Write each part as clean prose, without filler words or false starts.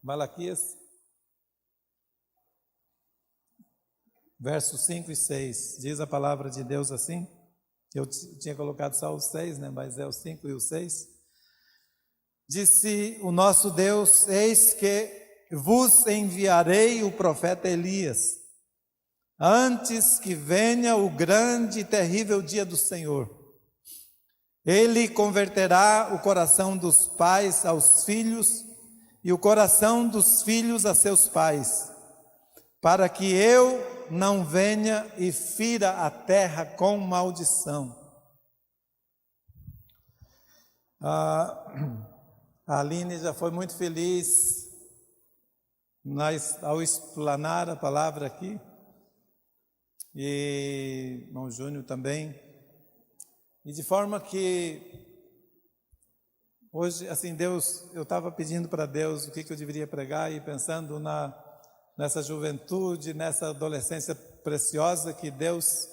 Malaquias, versos 5 e 6, diz a palavra de Deus assim. Eu tinha colocado só os 6, mas é os 5 e os 6. Disse o nosso Deus: eis que vos enviarei o profeta Elias, antes que venha o grande e terrível dia do Senhor. Ele converterá o coração dos pais aos filhos e o coração dos filhos a seus pais, para que eu não venha e fira a terra com maldição. A Aline já foi muito feliz ao explanar a palavra aqui, e irmão Júnior também, e de forma que hoje, assim, Deus, eu estava pedindo para Deus o que eu deveria pregar, e pensando nessa juventude, nessa adolescência preciosa que Deus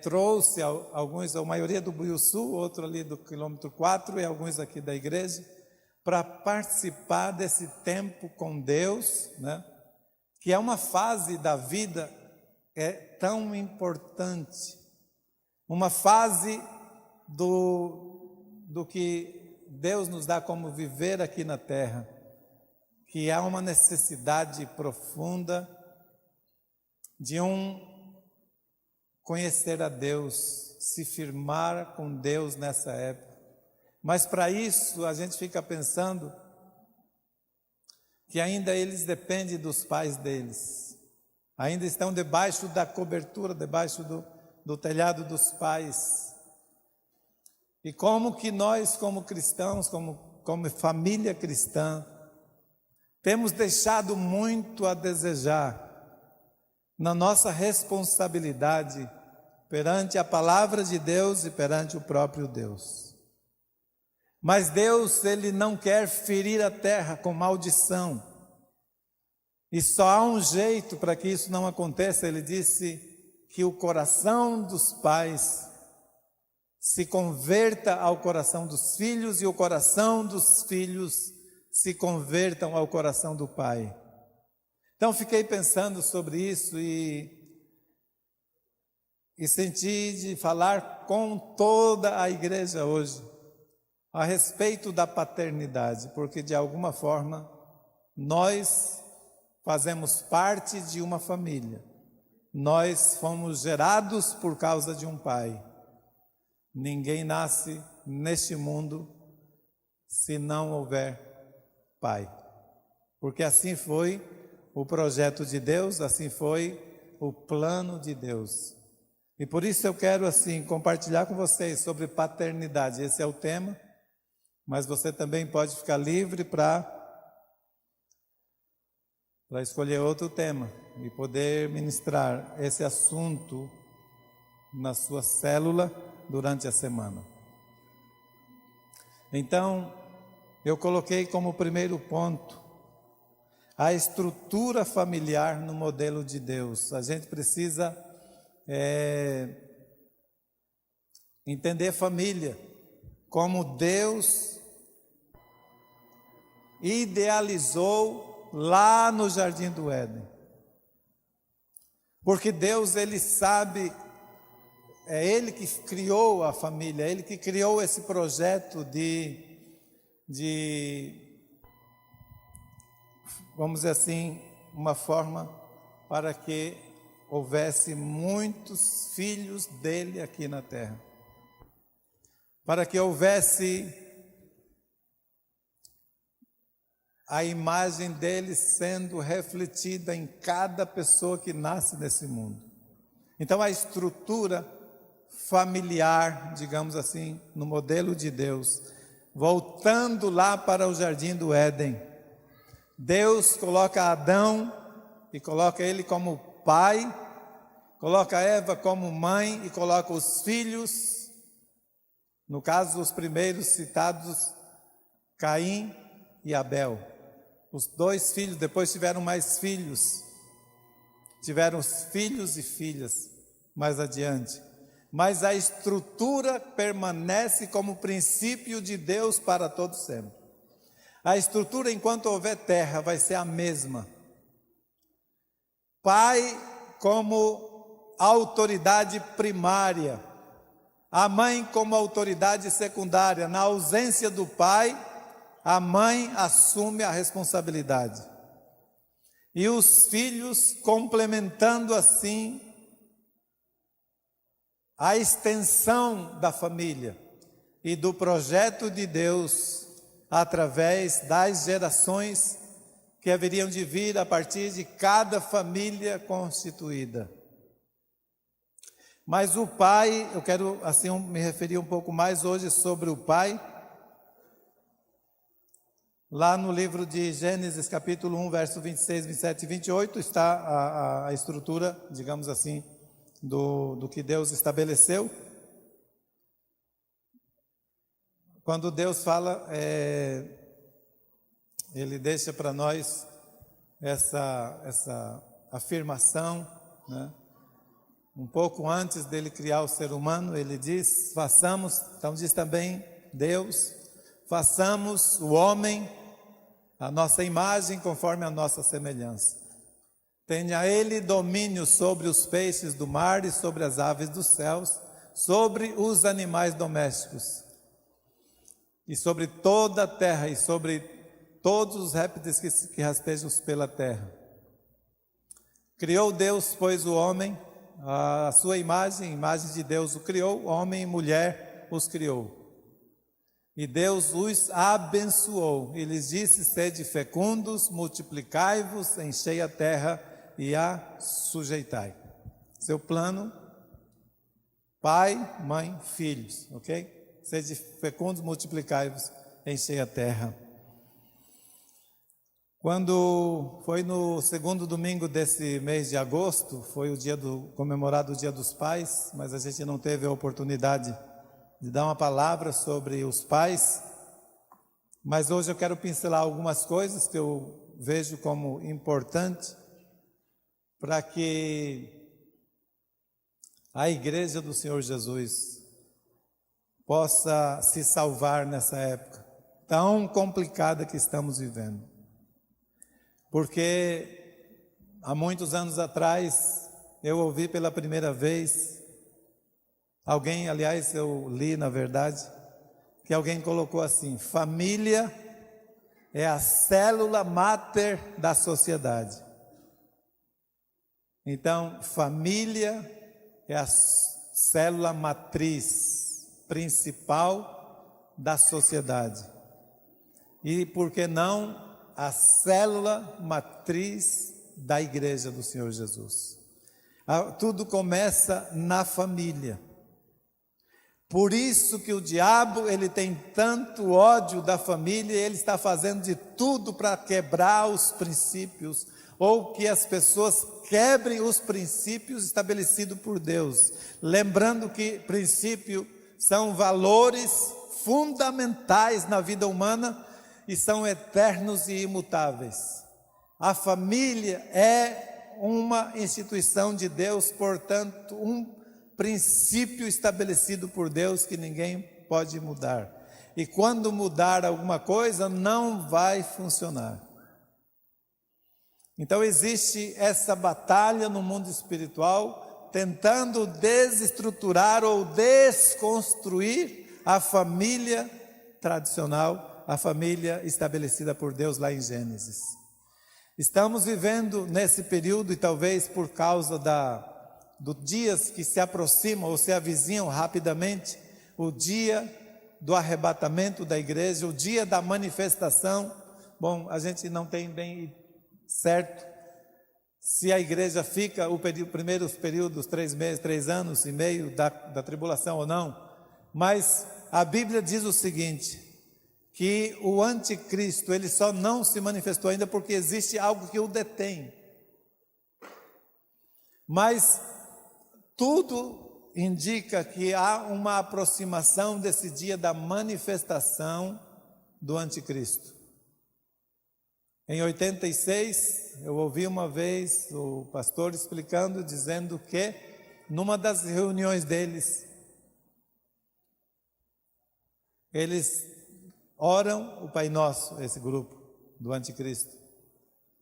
trouxe alguns, a maioria do Buiuçu, outro ali do quilômetro 4 e alguns aqui da igreja, para participar desse tempo com Deus, que é uma fase da vida tão importante, uma fase do que Deus nos dá como viver aqui na terra, que há uma necessidade profunda de conhecer a Deus, se firmar com Deus nessa época. Mas para isso a gente fica pensando que ainda eles dependem dos pais deles, ainda estão debaixo da cobertura, debaixo do telhado dos pais. E como que nós, como cristãos, como família cristã, temos deixado muito a desejar na nossa responsabilidade perante a palavra de Deus e perante o próprio Deus. Mas Deus, Ele não quer ferir a terra com maldição. E só há um jeito para que isso não aconteça. Ele disse que o coração dos pais se converta ao coração dos filhos e o coração dos filhos se convertam ao coração do Pai. Então fiquei pensando sobre isso e senti de falar com toda a igreja hoje a respeito da paternidade, porque de alguma forma nós fazemos parte de uma família, nós fomos gerados por causa de um pai. Ninguém nasce neste mundo se não houver pai, porque assim foi o projeto de Deus, assim foi o plano de Deus. E por isso eu quero assim compartilhar com vocês sobre paternidade. Esse é o tema, mas você também pode ficar livre para escolher outro tema e poder ministrar esse assunto na sua célula durante a semana. Então, eu coloquei como primeiro ponto a estrutura familiar no modelo de Deus. A gente precisa entender família como Deus idealizou lá no Jardim do Éden. Porque Deus, Ele sabe, é Ele que criou a família, é Ele que criou esse projeto vamos dizer assim, uma forma para que houvesse muitos filhos dele aqui na terra. Para que houvesse a imagem dele sendo refletida em cada pessoa que nasce nesse mundo. Então a estrutura familiar, digamos assim, no modelo de Deus, voltando lá para o Jardim do Éden, Deus coloca Adão e coloca ele como pai, coloca Eva como mãe e coloca os filhos, no caso os primeiros citados, Caim e Abel. Os dois filhos, depois tiveram mais filhos, tiveram os filhos e filhas mais adiante. Mas a estrutura permanece como princípio de Deus para todo sempre. A estrutura, enquanto houver terra, vai ser a mesma. Pai como autoridade primária, a mãe como autoridade secundária. Na ausência do pai, a mãe assume a responsabilidade. E os filhos complementando assim a extensão da família e do projeto de Deus através das gerações que haveriam de vir a partir de cada família constituída. Mas o pai, eu quero assim me referir um pouco mais hoje sobre o pai. Lá no livro de Gênesis, capítulo 1, verso 26, 27 e 28, está a estrutura, digamos assim, do que Deus estabeleceu. Quando Deus fala, Ele deixa para nós essa afirmação, né? Um pouco antes dele criar o ser humano, Ele diz, façamos, então diz também Deus, façamos o homem a nossa imagem conforme a nossa semelhança. Tenha ele domínio sobre os peixes do mar e sobre as aves dos céus, sobre os animais domésticos, e sobre toda a terra, e sobre todos os répteis que rastejam pela terra. Criou Deus, pois, o homem, a sua imagem, imagem de Deus o criou, homem e mulher os criou. E Deus os abençoou, e lhes disse, sede fecundos, multiplicai-vos, enchei a terra e a sujeitai. Seu plano, pai, mãe, filhos, ok? Sede fecundos, multiplicai-vos, enchei a terra. Quando foi no segundo domingo desse mês de agosto, foi comemorado o Dia dos Pais, mas a gente não teve a oportunidade de dar uma palavra sobre os pais, mas hoje eu quero pincelar algumas coisas que eu vejo como importante para que a igreja do Senhor Jesus possa se salvar nessa época tão complicada que estamos vivendo. Porque há muitos anos atrás eu ouvi pela primeira vez alguém, aliás, eu li na verdade, que alguém colocou assim: família é a célula máter da sociedade. Então, família é a célula matriz principal da sociedade. E por que não a célula matriz da igreja do Senhor Jesus? Tudo começa na família. Por isso que o diabo, ele tem tanto ódio da família, ele está fazendo de tudo para quebrar os princípios, ou que as pessoas quebrem os princípios estabelecidos por Deus. Lembrando que princípios são valores fundamentais na vida humana e são eternos e imutáveis. A família é uma instituição de Deus, portanto, um princípio estabelecido por Deus que ninguém pode mudar. E quando mudar alguma coisa, não vai funcionar. Então existe essa batalha no mundo espiritual, tentando desestruturar ou desconstruir a família tradicional, a família estabelecida por Deus lá em Gênesis. Estamos vivendo nesse período, e talvez por causa dos dias que se aproximam ou se avizinham rapidamente, o dia do arrebatamento da igreja, o dia da manifestação. Bom, a gente não tem bem certo se a igreja fica primeiros períodos, 3 meses, 3 anos e meio da tribulação ou não, mas a Bíblia diz o seguinte, que o anticristo, ele só não se manifestou ainda porque existe algo que o detém. Mas tudo indica que há uma aproximação desse dia da manifestação do anticristo. Em 86, eu ouvi uma vez o pastor explicando, dizendo que numa das reuniões deles, eles oram o Pai Nosso, esse grupo do anticristo.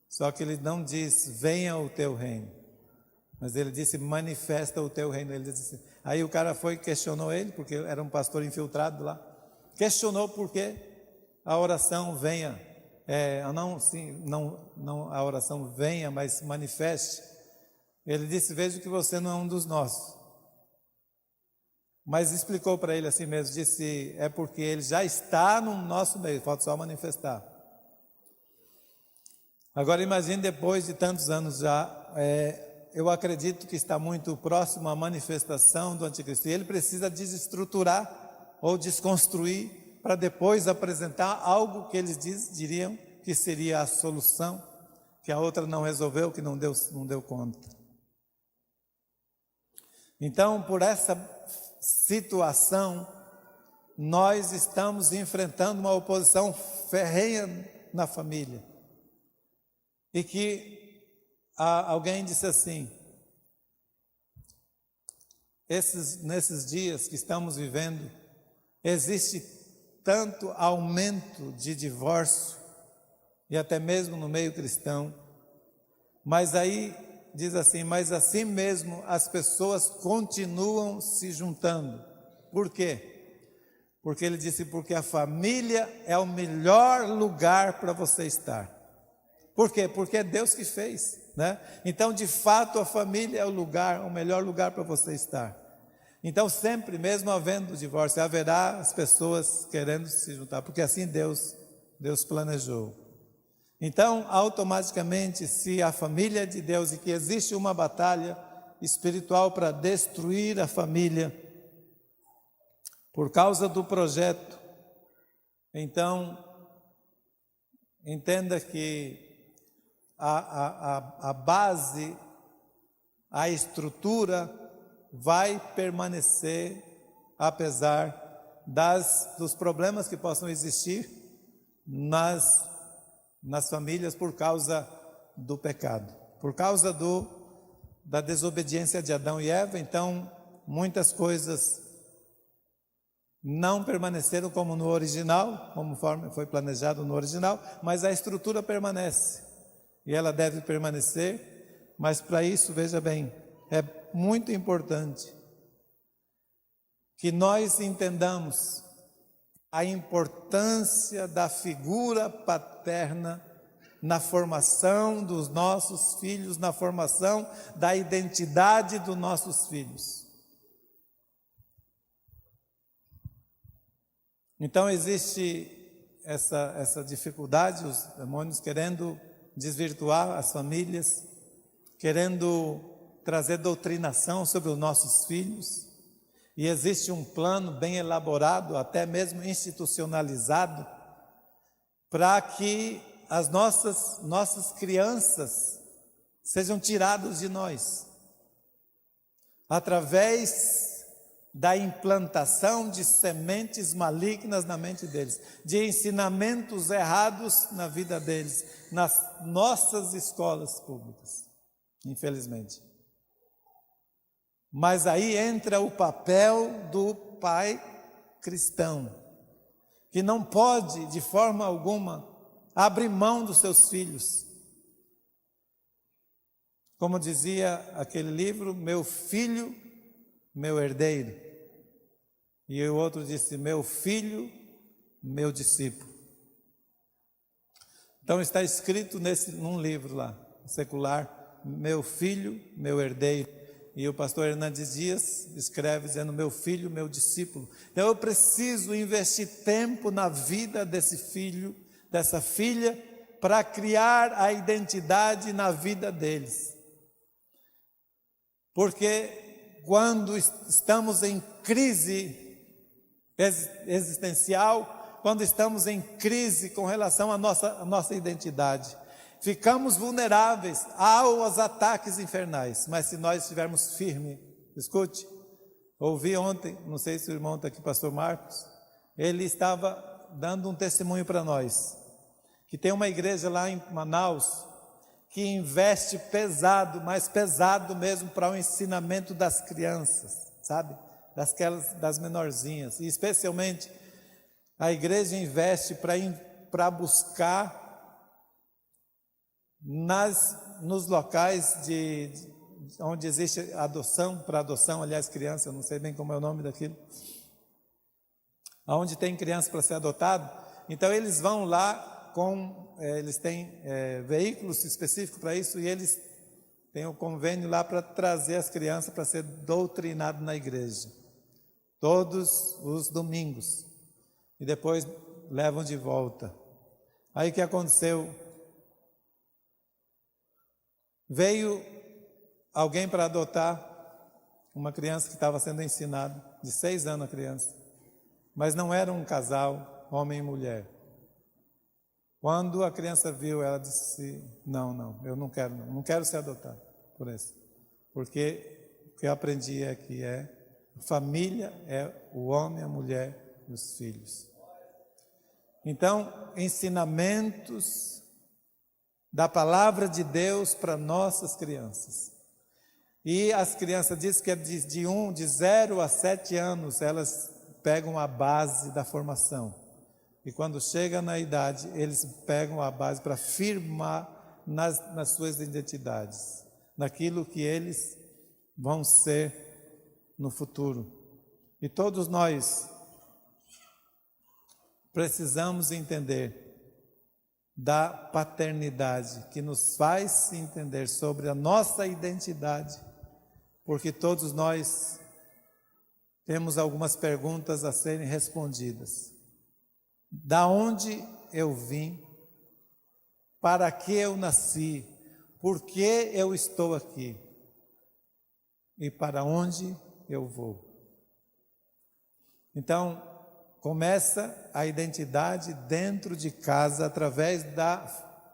Só que ele não diz, venha o teu reino, mas ele disse, manifesta o teu reino. Ele disse, aí o cara foi e questionou ele, porque era um pastor infiltrado lá, questionou por que a oração venha, não a oração venha, mas manifeste. Ele disse, vejo que você não é um dos nossos. Mas explicou para ele assim mesmo, disse, é porque ele já está no nosso meio, falta só manifestar. Agora imagine, depois de tantos anos já, eu acredito que está muito próximo à manifestação do anticristo. E ele precisa desestruturar ou desconstruir para depois apresentar algo que eles diriam que seria a solução, que a outra não resolveu, que não deu conta. Então, por essa situação, nós estamos enfrentando uma oposição ferrenha na família. E que alguém disse assim, nesses dias que estamos vivendo, existe tanto aumento de divórcio, e até mesmo no meio cristão, mas aí diz assim, mas assim mesmo as pessoas continuam se juntando. Por quê? Porque ele disse, porque a família é o melhor lugar para você estar. Por quê? Porque é Deus que fez, né? Então, de fato, a família é o melhor lugar para você estar. Então, sempre, mesmo havendo divórcio, haverá as pessoas querendo se juntar, porque assim Deus planejou. Então, automaticamente, se a família é de Deus e que existe uma batalha espiritual para destruir a família por causa do projeto, então, entenda que a base, a estrutura vai permanecer, apesar dos problemas que possam existir nas famílias por causa do pecado, por causa da desobediência de Adão e Eva. Então, muitas coisas não permaneceram como no original, conforme foi planejado no original, mas a estrutura permanece. E ela deve permanecer, mas para isso, veja bem, é muito importante que nós entendamos a importância da figura paterna na formação dos nossos filhos, na formação da identidade dos nossos filhos. Então existe essa dificuldade, os demônios querendo desvirtuar as famílias, querendo trazer doutrinação sobre os nossos filhos, e existe um plano bem elaborado, até mesmo institucionalizado, para que as nossas crianças sejam tiradas de nós, através da implantação de sementes malignas na mente deles, de ensinamentos errados na vida deles, nas nossas escolas públicas, infelizmente. Mas aí entra o papel do pai cristão, que não pode, de forma alguma, abrir mão dos seus filhos. Como dizia aquele livro, meu filho, meu herdeiro. E o outro disse, meu filho, meu discípulo. Então está escrito num livro lá, secular, meu filho, meu herdeiro. E o pastor Hernandes Dias escreve dizendo, meu filho, meu discípulo. Então eu preciso investir tempo na vida desse filho, dessa filha, para criar a identidade na vida deles. Porque quando estamos em crise existencial, quando estamos em crise com relação à nossa identidade, ficamos vulneráveis aos ataques infernais. Mas se nós estivermos firmes, escute, ouvi ontem, não sei se o irmão está aqui, pastor Marcos, ele estava dando um testemunho para nós, que tem uma igreja lá em Manaus, que investe pesado, mas pesado mesmo, para o ensinamento das crianças, sabe? Das menorzinhas, e especialmente A igreja investe para buscar nos locais onde existe adoção, para adoção, aliás, criança, eu não sei bem como é o nome daquilo, onde tem criança para ser adotado. Então eles vão lá eles têm veículos específicos para isso, e eles têm um convênio lá para trazer as crianças para ser doutrinado na igreja, todos os domingos, e depois levam de volta. Aí o que aconteceu? Veio alguém para adotar uma criança que estava sendo ensinada, de 6 anos a criança, mas não era um casal, homem e mulher. Quando a criança viu, ela disse: não, eu não quero ser adotado por isso, porque o que eu aprendi é que família é o homem, a mulher e os filhos. Então, ensinamentos da palavra de Deus para nossas crianças. E as crianças, diz que de 0 a 7 anos, elas pegam a base da formação. E quando chega na idade, eles pegam a base para firmar nas suas identidades, naquilo que eles vão ser no futuro. E todos nós precisamos entender da paternidade, que nos faz entender sobre a nossa identidade, porque todos nós temos algumas perguntas a serem respondidas. Da onde eu vim? Para que eu nasci? Por que eu estou aqui? E para onde eu vou? Então, começa a identidade dentro de casa, através da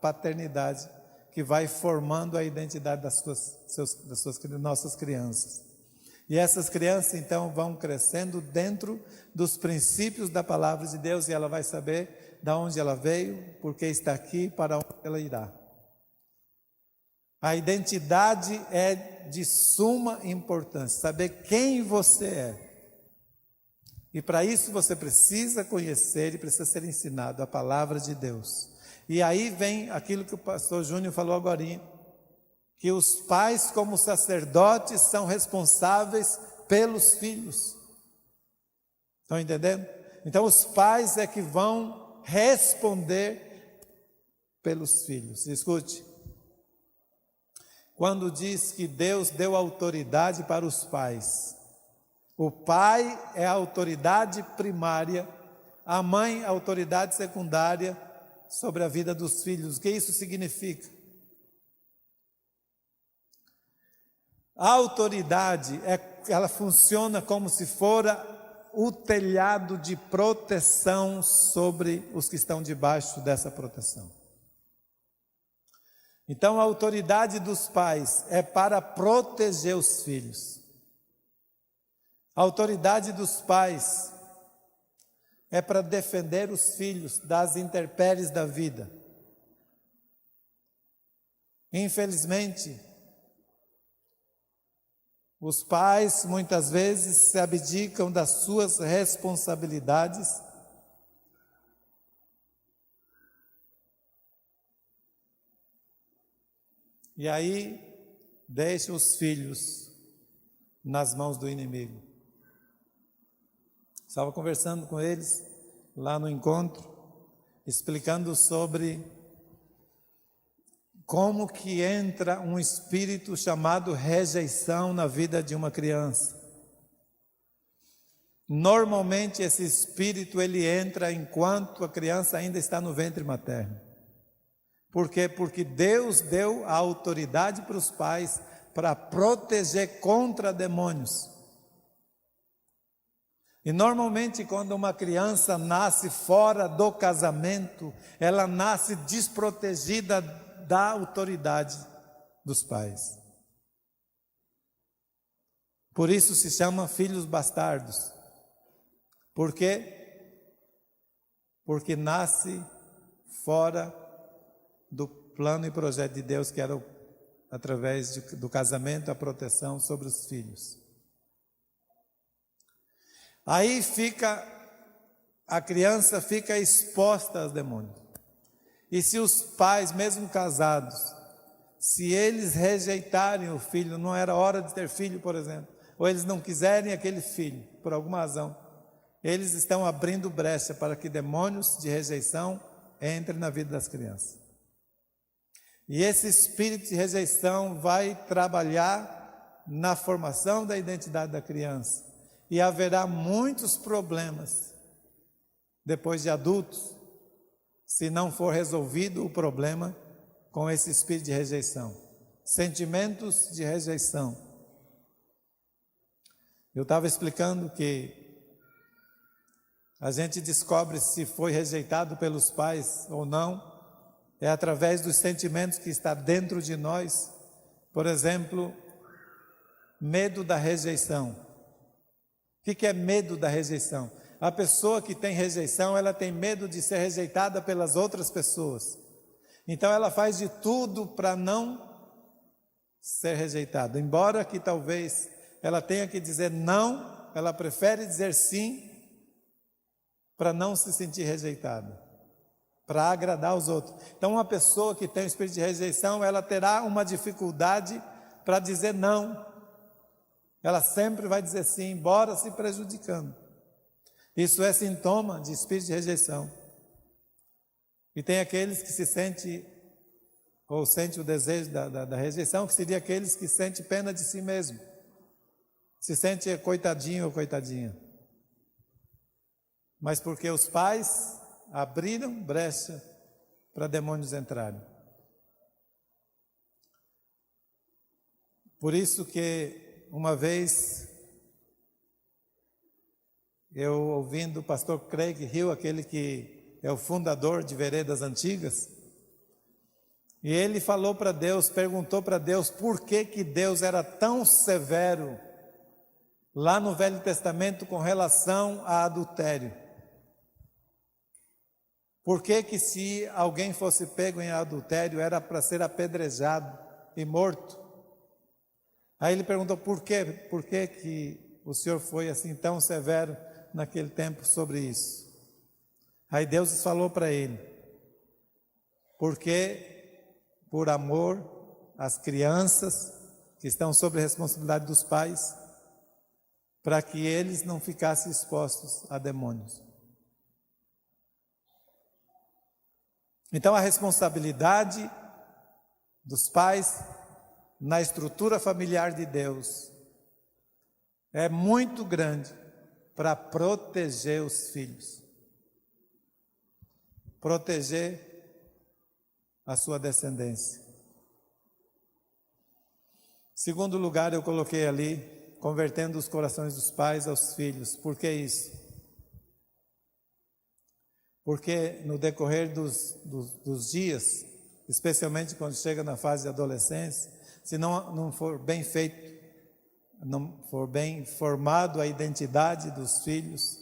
paternidade, que vai formando a identidade das nossas crianças. E essas crianças, então, vão crescendo dentro dos princípios da palavra de Deus, e ela vai saber de onde ela veio, por que está aqui, para onde ela irá. A identidade é de suma importância, saber quem você é. E para isso você precisa conhecer e precisa ser ensinado a palavra de Deus. E aí vem aquilo que o pastor Júnior falou agorinha, que os pais, como sacerdotes, são responsáveis pelos filhos. Estão entendendo? Então os pais é que vão responder pelos filhos. Escute, quando diz que Deus deu autoridade para os pais, o pai é a autoridade primária, a mãe a autoridade secundária sobre a vida dos filhos. O que isso significa? A autoridade, ela funciona como se fora o telhado de proteção sobre os que estão debaixo dessa proteção. Então, a autoridade dos pais é para proteger os filhos. A autoridade dos pais é para defender os filhos das intempéries da vida. Infelizmente, os pais muitas vezes se abdicam das suas responsabilidades e aí deixam os filhos nas mãos do inimigo. Estava conversando com eles lá no encontro, explicando sobre como que entra um espírito chamado rejeição na vida de uma criança. Normalmente esse espírito ele entra enquanto a criança ainda está no ventre materno. Por quê? Porque Deus deu a autoridade para os pais para proteger contra demônios. E normalmente quando uma criança nasce fora do casamento, ela nasce desprotegida da autoridade dos pais. Por isso se chama filhos bastardos. Por quê? Porque nasce fora do plano e projeto de Deus, que era através do casamento, a proteção sobre os filhos. Aí fica a criança fica exposta aos demônios. E se os pais, mesmo casados, se eles rejeitarem o filho, não era hora de ter filho, por exemplo, ou eles não quiserem aquele filho, por alguma razão, eles estão abrindo brecha para que demônios de rejeição entrem na vida das crianças. E esse espírito de rejeição vai trabalhar na formação da identidade da criança. E haverá muitos problemas depois de adultos, se não for resolvido o problema com esse espírito de rejeição. Sentimentos de rejeição. Eu estava explicando que a gente descobre se foi rejeitado pelos pais ou não, é através dos sentimentos que está dentro de nós. Por exemplo, medo da rejeição. O que é medo da rejeição? A pessoa que tem rejeição, ela tem medo de ser rejeitada pelas outras pessoas. Então ela faz de tudo para não ser rejeitada. Embora que talvez ela tenha que dizer não, ela prefere dizer sim para não se sentir rejeitada, para agradar os outros. Então uma pessoa que tem o espírito de rejeição, ela terá uma dificuldade para dizer não. Ela sempre vai dizer sim, embora se prejudicando. Isso é sintoma de espírito de rejeição. E tem aqueles que se sentem, ou sentem o desejo da rejeição, que seria aqueles que sentem pena de si mesmo. Se sente coitadinho ou coitadinha. Mas porque os pais abriram brecha para demônios entrarem. Por isso que uma vez eu ouvindo o pastor Craig Hill, aquele que é o fundador de Veredas Antigas, e ele falou para Deus, perguntou para Deus por que Deus era tão severo lá no Velho Testamento com relação a adultério. Por que se alguém fosse pego em adultério era para ser apedrejado e morto? Aí ele perguntou por quê? Por que o Senhor foi assim tão severo naquele tempo sobre isso? Aí Deus falou para ele, porque por amor às crianças que estão sob a responsabilidade dos pais, para que eles não ficassem expostos a demônios. Então a responsabilidade dos pais na estrutura familiar de Deus é muito grande para proteger os filhos, proteger a sua descendência. Segundo lugar, eu coloquei ali, convertendo os corações dos pais aos filhos. Por que isso? Porque no decorrer dos dias, especialmente quando chega na fase de adolescência, se não for bem feito, não for bem formado a identidade dos filhos,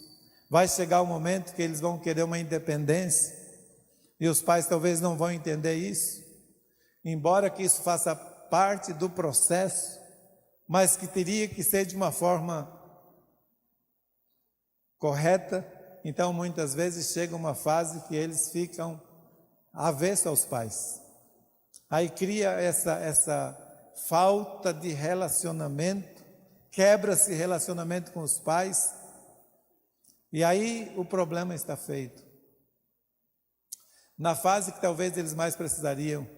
vai chegar o momento que eles vão querer uma independência, e os pais talvez não vão entender isso, embora que isso faça parte do processo, mas que teria que ser de uma forma correta. Então muitas vezes chega uma fase que eles ficam avesso aos pais. Aí cria essa falta de relacionamento, quebra-se relacionamento com os pais, e aí o problema está feito. Na fase que talvez eles mais precisariam,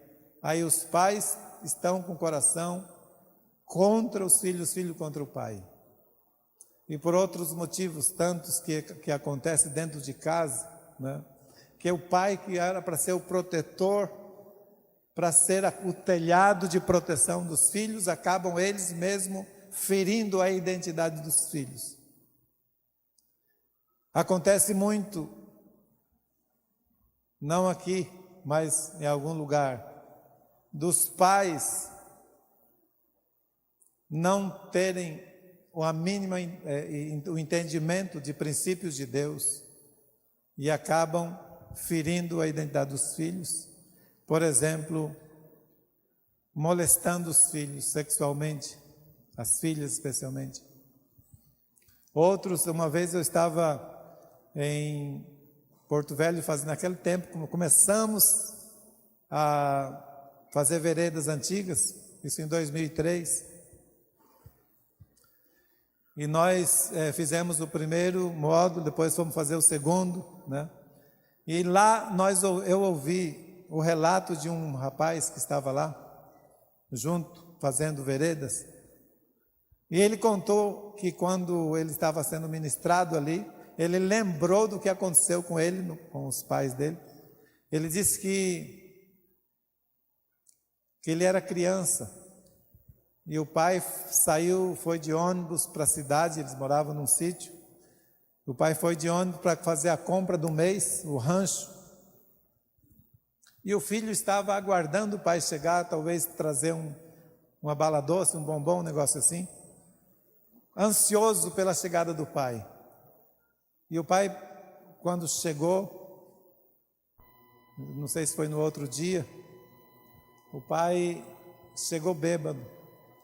aí os pais estão com o coração contra os filhos contra o pai. E por outros motivos, tantos que acontecem dentro de casa, né? Que o pai que era para ser o protetor, para ser o telhado de proteção dos filhos, acabam eles mesmos ferindo a identidade dos filhos. Acontece muito, não aqui, mas em algum lugar, dos pais não terem a mínima o entendimento de princípios de Deus e acabam ferindo a identidade dos filhos. Por exemplo, molestando os filhos sexualmente, as filhas especialmente. Outros, uma vez eu estava em Porto Velho, naquele tempo, como começamos a fazer veredas antigas, isso em 2003, e nós fizemos o primeiro módulo, depois fomos fazer o segundo, né? E lá eu ouvi o relato de um rapaz que estava lá, junto, fazendo veredas, e ele contou que quando ele estava sendo ministrado ali, ele lembrou do que aconteceu com ele, com os pais dele. Ele disse que ele era criança, e o pai foi de ônibus para a cidade, eles moravam num sítio. O pai foi de ônibus para fazer a compra do mês, o rancho. E o filho estava aguardando o pai chegar, talvez trazer uma bala doce, um bombom, um negócio assim, ansioso pela chegada do pai. E o pai, quando chegou, não sei se foi no outro dia, o pai chegou bêbado.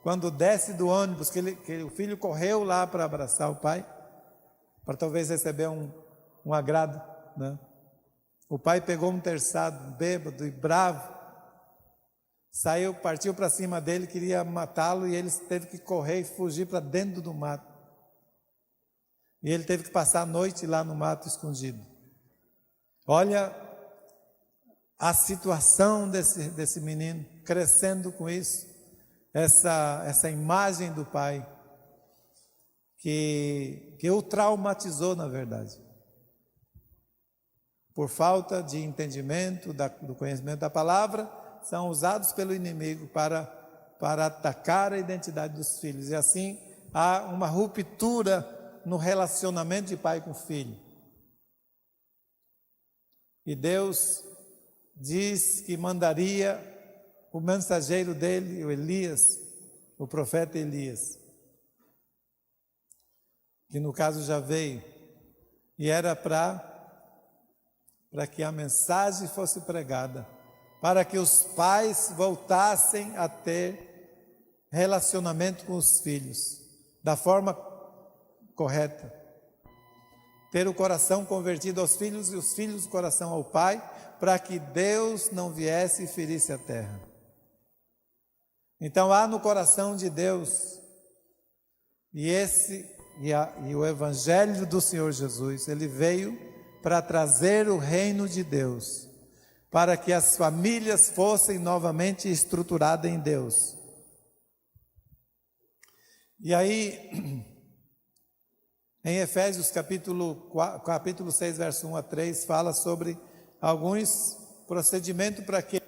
Quando desce do ônibus, que o filho correu lá para abraçar o pai, para talvez receber um agrado, né? O pai pegou um terçado, bêbado e bravo, partiu para cima dele, queria matá-lo, e ele teve que correr e fugir para dentro do mato. E ele teve que passar a noite lá no mato escondido. Olha a situação desse menino, crescendo com isso, essa imagem do pai, que o traumatizou, na verdade. Por falta de entendimento do conhecimento da palavra, são usados pelo inimigo para atacar a identidade dos filhos. E assim há uma ruptura no relacionamento de pai com filho. E Deus diz que mandaria o mensageiro dele, o Elias, o profeta Elias, que no caso já veio, e era para que a mensagem fosse pregada, para que os pais voltassem a ter relacionamento com os filhos, da forma correta. Ter o coração convertido aos filhos e os filhos o coração ao pai, para que Deus não viesse e ferisse a terra. Então há no coração de Deus, e o Evangelho do Senhor Jesus, ele veio para trazer o reino de Deus, para que as famílias fossem novamente estruturadas em Deus. E aí, em Efésios capítulo 6, verso 1 a 3, fala sobre alguns procedimentos para que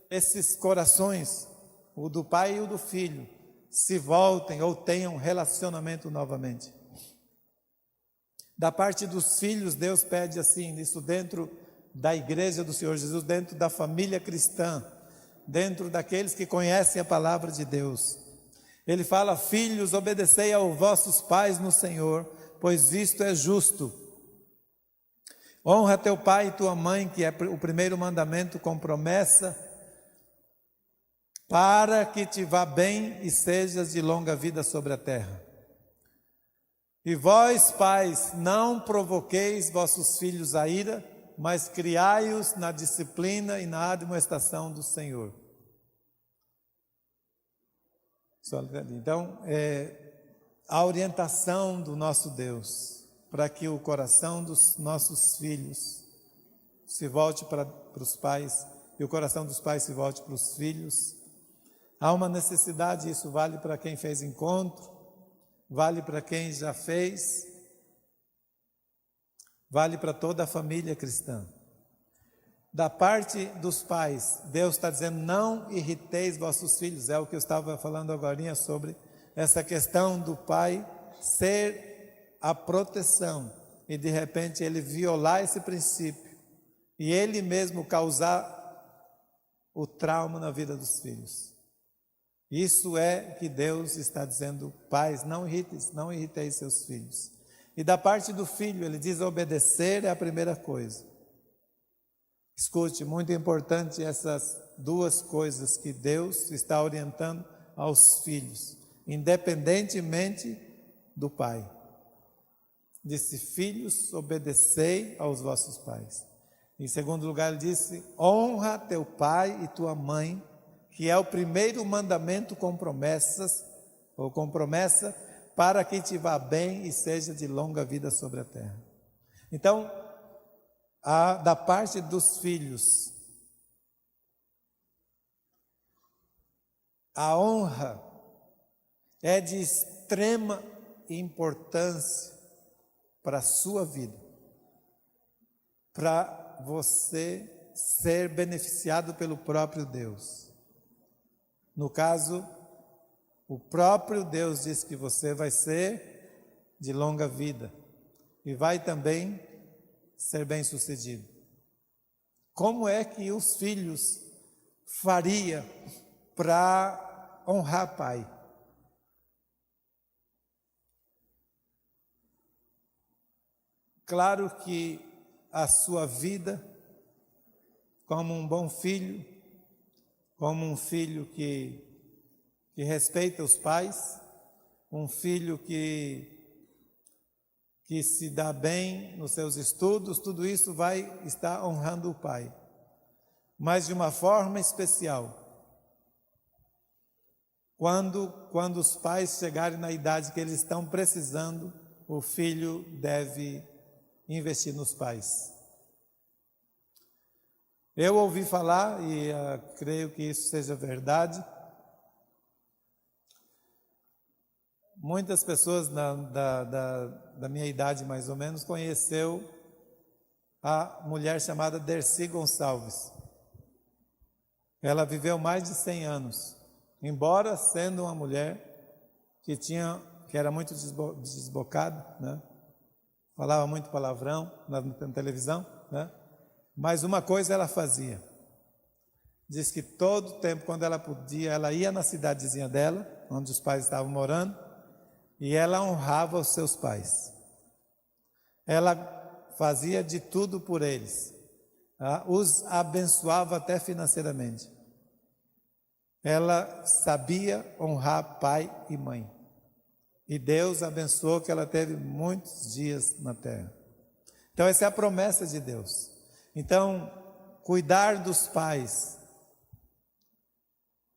esses corações, o do pai e o do filho, se voltem ou tenham relacionamento novamente. Da parte dos filhos, Deus pede assim, isso dentro da igreja do Senhor Jesus, dentro da família cristã, dentro daqueles que conhecem a palavra de Deus. Ele fala: filhos, obedecei aos vossos pais no Senhor, pois isto é justo. Honra teu pai e tua mãe, que é o primeiro mandamento com promessa, para que te vá bem e sejas de longa vida sobre a terra. E vós, pais, não provoqueis vossos filhos a ira, mas criai-os na disciplina e na admoestação do Senhor. Então, a orientação do nosso Deus, para que o coração dos nossos filhos se volte para os pais, e o coração dos pais se volte para os filhos. Há uma necessidade, isso vale para quem fez encontro, vale para quem já fez, vale para toda a família cristã. Da parte dos pais, Deus está dizendo: não irriteis vossos filhos. É o que eu estava falando agora sobre essa questão do pai ser a proteção e de repente ele violar esse princípio e ele mesmo causar o trauma na vida dos filhos. Isso é que Deus está dizendo: pais, não irriteis seus filhos. E da parte do filho, ele diz: obedecer é a primeira coisa. Escute, muito importante essas duas coisas que Deus está orientando aos filhos, independentemente do pai. disse: filhos, obedecei aos vossos pais. Em segundo lugar, ele disse: honra teu pai e tua mãe, que é o primeiro mandamento com promessas, ou com promessa, para que te vá bem e seja de longa vida sobre a terra. Então, da parte dos filhos, a honra é de extrema importância para a sua vida, para você ser beneficiado pelo próprio Deus. No caso, o próprio Deus diz que você vai ser de longa vida e vai também ser bem-sucedido. Como é que os filhos fariam para honrar pai? Claro que a sua vida, como um bom filho, como um filho que respeita os pais, um filho que se dá bem nos seus estudos, tudo isso vai estar honrando o pai. Mas de uma forma especial, quando os pais chegarem na idade que eles estão precisando, o filho deve investir nos pais. Eu ouvi falar, e creio que isso seja verdade, muitas pessoas da minha idade mais ou menos conheceu a mulher chamada Dercy Gonçalves. Ela viveu mais de 100 anos, embora sendo uma mulher que era muito desbocada, né? Falava muito palavrão na televisão, né? Mas uma coisa ela fazia. Diz que todo tempo, quando ela podia, ela ia na cidadezinha dela, onde os pais estavam morando, e ela honrava os seus pais. Ela fazia de tudo por eles, tá? Os abençoava até financeiramente. Ela sabia honrar pai e mãe. E Deus abençoou que ela teve muitos dias na terra. Então essa é a promessa de Deus. Então, cuidar dos pais,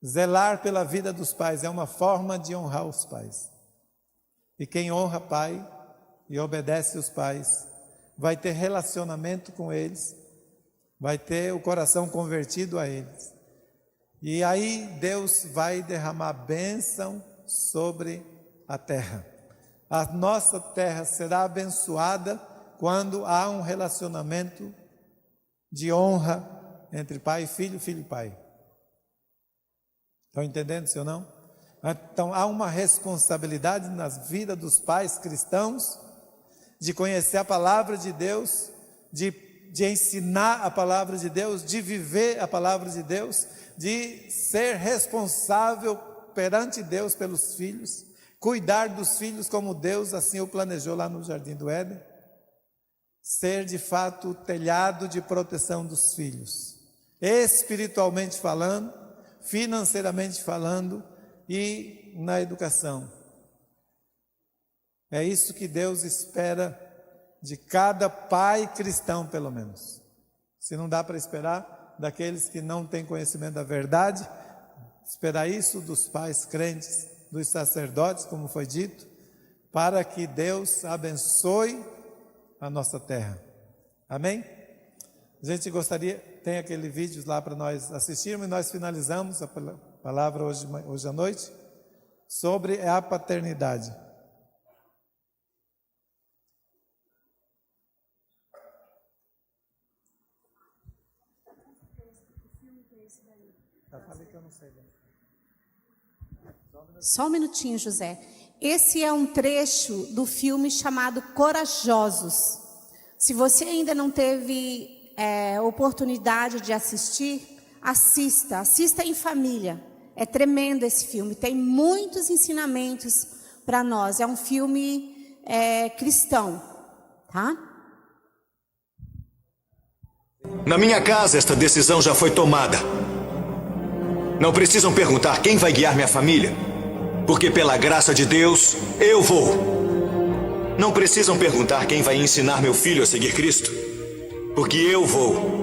zelar pela vida dos pais é uma forma de honrar os pais. E quem honra pai e obedece os pais, vai ter relacionamento com eles, vai ter o coração convertido a eles. E aí Deus vai derramar bênção sobre a terra. A nossa terra será abençoada quando há um relacionamento de honra entre pai e filho, filho e pai. Estão entendendo, sim ou não? Então há uma responsabilidade na vida dos pais cristãos de conhecer a palavra de Deus, de ensinar a palavra de Deus, de viver a palavra de Deus, de ser responsável perante Deus pelos filhos, cuidar dos filhos como Deus assim o planejou lá no Jardim do Éden, ser de fato o telhado de proteção dos filhos, espiritualmente falando, financeiramente falando e na educação. É isso que Deus espera de cada pai cristão, pelo menos. Se não dá para esperar daqueles que não têm conhecimento da verdade, esperar isso dos pais crentes, dos sacerdotes, como foi dito, para que Deus abençoe a nossa terra. Amém? A gente gostaria, tem aquele vídeo lá para nós assistirmos, e nós finalizamos a palavra hoje à noite, sobre a paternidade. Só um minutinho, José. Esse é um trecho do filme chamado Corajosos. Se você ainda não teve oportunidade de assistir, assista em família. É tremendo esse filme, tem muitos ensinamentos para nós. É um filme cristão, tá? Na minha casa, esta decisão já foi tomada. Não precisam perguntar quem vai guiar minha família, porque pela graça de Deus, eu vou. Não precisam perguntar quem vai ensinar meu filho a seguir Cristo, porque eu vou.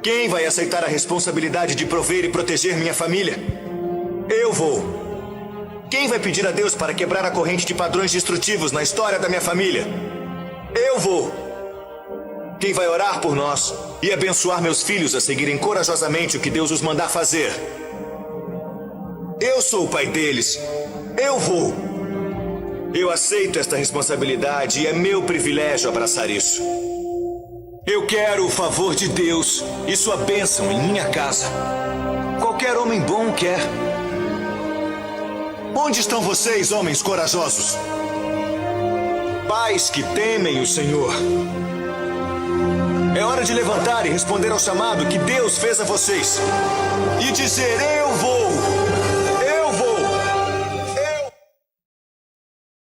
Quem vai aceitar a responsabilidade de prover e proteger minha família? Eu vou. Quem vai pedir a Deus para quebrar a corrente de padrões destrutivos na história da minha família? Eu vou. Quem vai orar por nós e abençoar meus filhos a seguirem corajosamente o que Deus os mandar fazer? Eu sou o pai deles. Eu vou. Eu aceito esta responsabilidade e é meu privilégio abraçar isso. Eu quero o favor de Deus e sua bênção em minha casa. Qualquer homem bom quer. Onde estão vocês, homens corajosos? Pais que temem o Senhor. É hora de levantar e responder ao chamado que Deus fez a vocês. E dizer: eu vou.